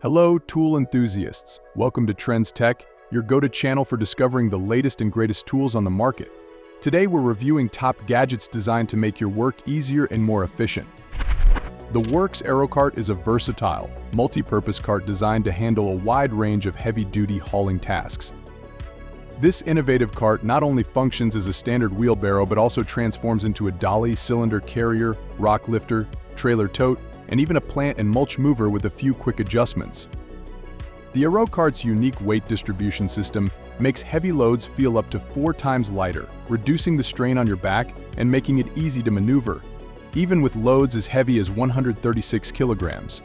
Hello, tool enthusiasts. Welcome to Trends Tech, your go-to channel for discovering the latest and greatest tools on the market. Today, we're reviewing top gadgets designed to make your work easier and more efficient. The WORX Cart is a versatile, multi-purpose cart designed to handle a wide range of heavy-duty hauling tasks. This innovative cart not only functions as a standard wheelbarrow but also transforms into a dolly, cylinder carrier, rock lifter, trailer tote, and even a plant and mulch mover with a few quick adjustments. The Cart's unique weight distribution system makes heavy loads feel up to 4 times lighter, reducing the strain on your back and making it easy to maneuver, even with loads as heavy as 136 kilograms.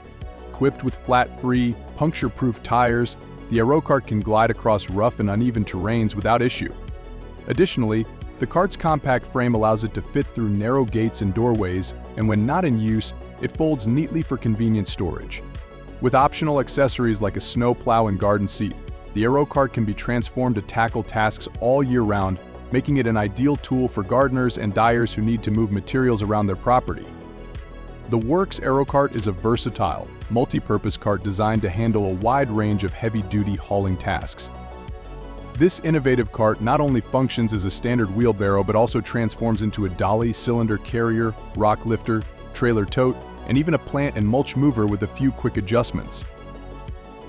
Equipped with flat-free, puncture-proof tires, the Cart can glide across rough and uneven terrains without issue. Additionally, the cart's compact frame allows it to fit through narrow gates and doorways, and when not in use, it folds neatly for convenient storage. With optional accessories like a snow plow and garden seat, the Cart can be transformed to tackle tasks all year round, making it an ideal tool for gardeners and dyers who need to move materials around their property. The WORX Cart is a versatile, multi-purpose cart designed to handle a wide range of heavy-duty hauling tasks. This innovative cart not only functions as a standard wheelbarrow but also transforms into a dolly, cylinder carrier, rock lifter, trailer tote, and even a plant and mulch mover with a few quick adjustments.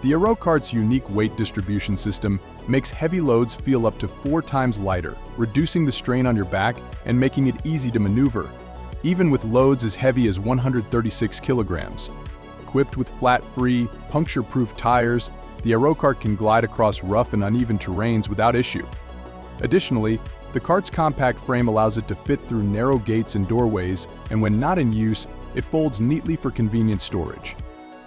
The Cart's unique weight distribution system makes heavy loads feel up to 4 times lighter, reducing the strain on your back and making it easy to maneuver, even with loads as heavy as 136 kilograms. Equipped with flat-free, puncture-proof tires, the Cart can glide across rough and uneven terrains without issue. Additionally, the cart's compact frame allows it to fit through narrow gates and doorways, and when not in use, it folds neatly for convenient storage.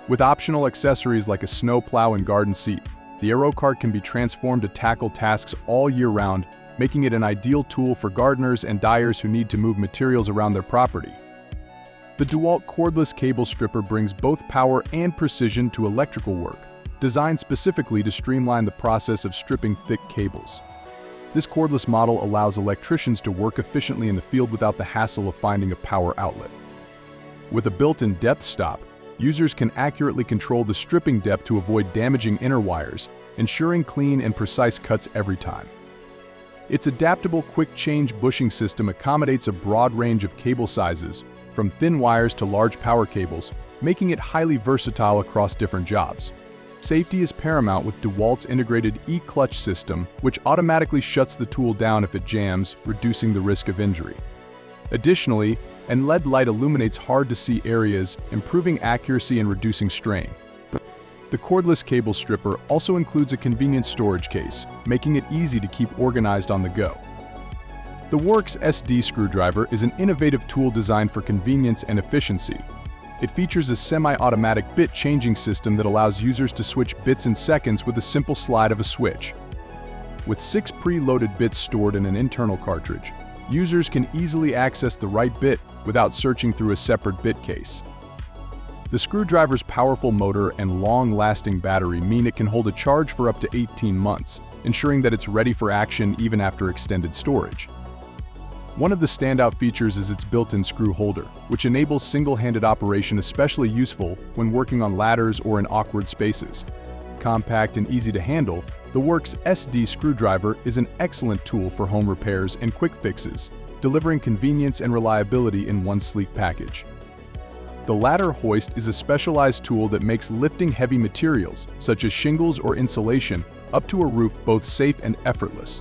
With optional accessories like a snow plow and garden seat, the Cart can be transformed to tackle tasks all year round, making it an ideal tool for gardeners and dyers who need to move materials around their property. The DeWalt cordless cable stripper brings both power and precision to electrical work, designed specifically to streamline the process of stripping thick cables. This cordless model allows electricians to work efficiently in the field without the hassle of finding a power outlet. With a built-in depth stop, users can accurately control the stripping depth to avoid damaging inner wires, ensuring clean and precise cuts every time. Its adaptable quick-change bushing system accommodates a broad range of cable sizes, from thin wires to large power cables, making it highly versatile across different jobs. Safety is paramount with DeWalt's integrated e-clutch system, which automatically shuts the tool down if it jams, reducing the risk of injury. Additionally, an LED light illuminates hard-to-see areas, improving accuracy and reducing strain. The cordless cable stripper also includes a convenient storage case, making it easy to keep organized on the go. The WORX SD Screwdriver is an innovative tool designed for convenience and efficiency. It features a semi-automatic bit changing system that allows users to switch bits in seconds with a simple slide of a switch. With 6 pre-loaded bits stored in an internal cartridge, users can easily access the right bit without searching through a separate bit case. The screwdriver's powerful motor and long-lasting battery mean it can hold a charge for up to 18 months, ensuring that it's ready for action even after extended storage. One of the standout features is its built-in screw holder, which enables single-handed operation, especially useful when working on ladders or in awkward spaces. Compact and easy to handle, the WORX SD Screwdriver is an excellent tool for home repairs and quick fixes, delivering convenience and reliability in one sleek package. The ladder hoist is a specialized tool that makes lifting heavy materials, such as shingles or insulation, up to a roof both safe and effortless.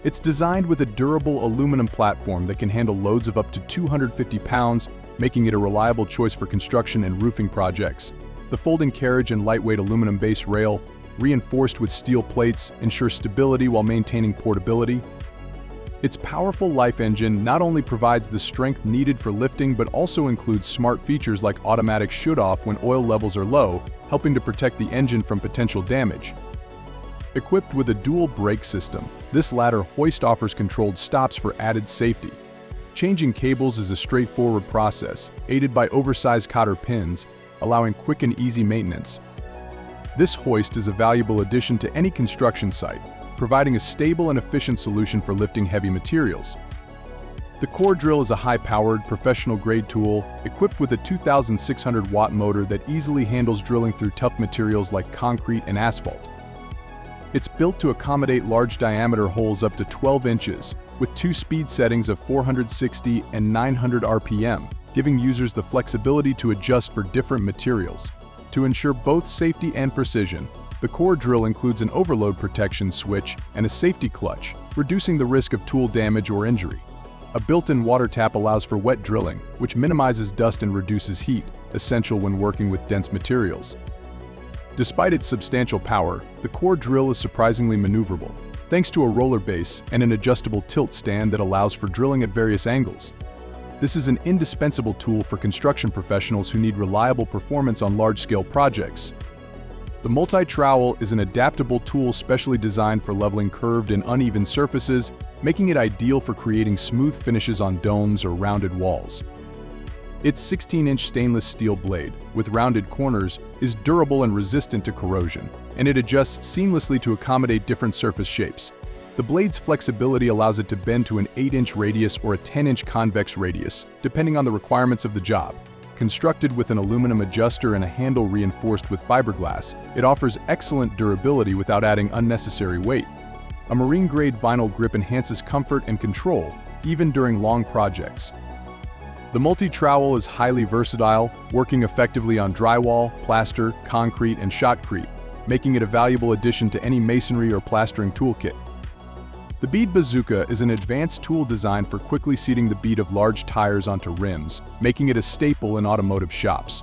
It's designed with a durable aluminum platform that can handle loads of up to 250 pounds, making it a reliable choice for construction and roofing projects. The folding carriage and lightweight aluminum base rail, reinforced with steel plates, ensure stability while maintaining portability. Its powerful life engine not only provides the strength needed for lifting but also includes smart features like automatic shut-off when oil levels are low, helping to protect the engine from potential damage. Equipped with a dual brake system, this ladder hoist offers controlled stops for added safety. Changing cables is a straightforward process, aided by oversized cotter pins, allowing quick and easy maintenance. This hoist is a valuable addition to any construction site, providing a stable and efficient solution for lifting heavy materials. The core drill is a high-powered, professional-grade tool equipped with a 2,600-watt motor that easily handles drilling through tough materials like concrete and asphalt. It's built to accommodate large-diameter holes up to 12 inches, with two speed settings of 460 and 900 RPM, giving users the flexibility to adjust for different materials. To ensure both safety and precision, the core drill includes an overload protection switch and a safety clutch, reducing the risk of tool damage or injury. A built-in water tap allows for wet drilling, which minimizes dust and reduces heat, essential when working with dense materials. Despite its substantial power, the core drill is surprisingly maneuverable, thanks to a roller base and an adjustable tilt stand that allows for drilling at various angles. This is an indispensable tool for construction professionals who need reliable performance on large-scale projects. The MultiTrel is an adaptable tool specially designed for leveling curved and uneven surfaces, making it ideal for creating smooth finishes on domes or rounded walls. Its 16-inch stainless steel blade, with rounded corners, is durable and resistant to corrosion, and it adjusts seamlessly to accommodate different surface shapes. The blade's flexibility allows it to bend to an 8-inch radius or a 10-inch convex radius, depending on the requirements of the job. Constructed with an aluminum adjuster and a handle reinforced with fiberglass, it offers excellent durability without adding unnecessary weight. A marine-grade vinyl grip enhances comfort and control, even during long projects. The MultiTrel is highly versatile, working effectively on drywall, plaster, concrete, and shotcrete, making it a valuable addition to any masonry or plastering toolkit. The BeadBazooka is an advanced tool designed for quickly seating the bead of large tires onto rims, making it a staple in automotive shops.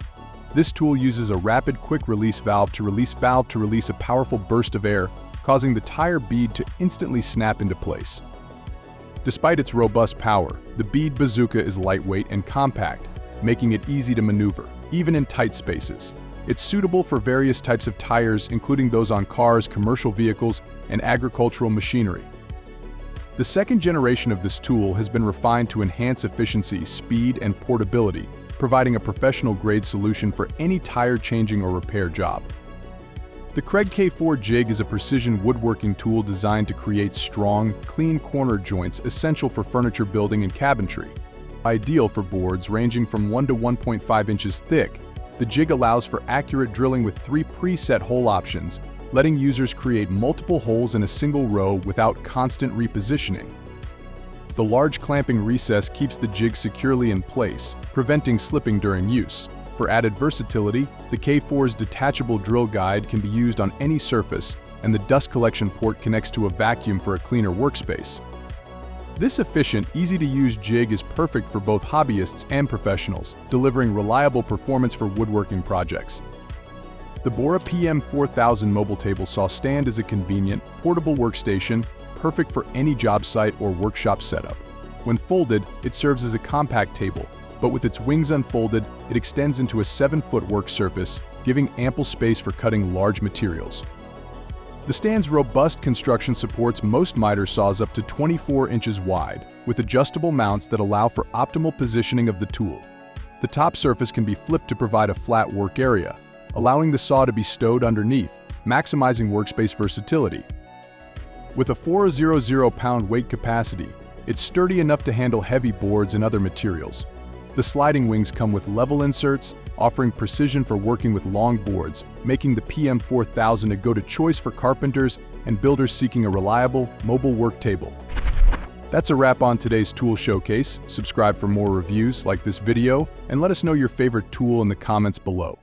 This tool uses a rapid quick-release valve to release a powerful burst of air, causing the tire bead to instantly snap into place. Despite its robust power, the BeadBazooka is lightweight and compact, making it easy to maneuver, even in tight spaces. It's suitable for various types of tires, including those on cars, commercial vehicles, and agricultural machinery. The second generation of this tool has been refined to enhance efficiency, speed, and portability, providing a professional-grade solution for any tire changing or repair job. The Craig K4 jig is a precision woodworking tool designed to create strong, clean corner joints essential for furniture building and cabinetry. Ideal for boards ranging from 1 to 1.5 inches thick, the jig allows for accurate drilling with 3 preset hole options, letting users create multiple holes in a single row without constant repositioning. The large clamping recess keeps the jig securely in place, preventing slipping during use. For added versatility, the K4's detachable drill guide can be used on any surface, and the dust collection port connects to a vacuum for a cleaner workspace. This efficient, easy-to-use jig is perfect for both hobbyists and professionals, delivering reliable performance for woodworking projects. The Bora PM4000 mobile table saw stand is a convenient, portable workstation, perfect for any job site or workshop setup. When folded, it serves as a compact table, but with its wings unfolded, it extends into a 7-foot work surface, giving ample space for cutting large materials. The stand's robust construction supports most miter saws up to 24 inches wide, with adjustable mounts that allow for optimal positioning of the tool. The top surface can be flipped to provide a flat work area, allowing the saw to be stowed underneath, maximizing workspace versatility. With a 400-pound weight capacity, it's sturdy enough to handle heavy boards and other materials. The sliding wings come with level inserts, offering precision for working with long boards, making the PM4000 a go-to choice for carpenters and builders seeking a reliable, mobile work table. That's a wrap on today's tool showcase. Subscribe for more reviews like this video, and let us know your favorite tool in the comments below.